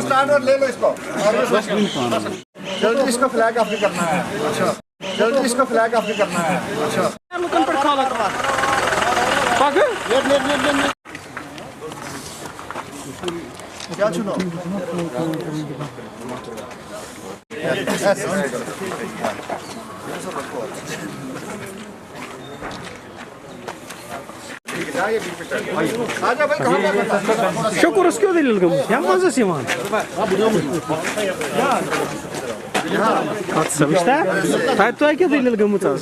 Start और ले लो इसको जल्दी इसको फ्लैग ऑफ भी करना है अच्छा जल्दी इसको फ्लैग ऑफ भी करना है अच्छा क्या चुनो शुक्र उसक्यों दिल गम या मजा सिमान Hat sabista? Tá tu aqui dele gamo tas.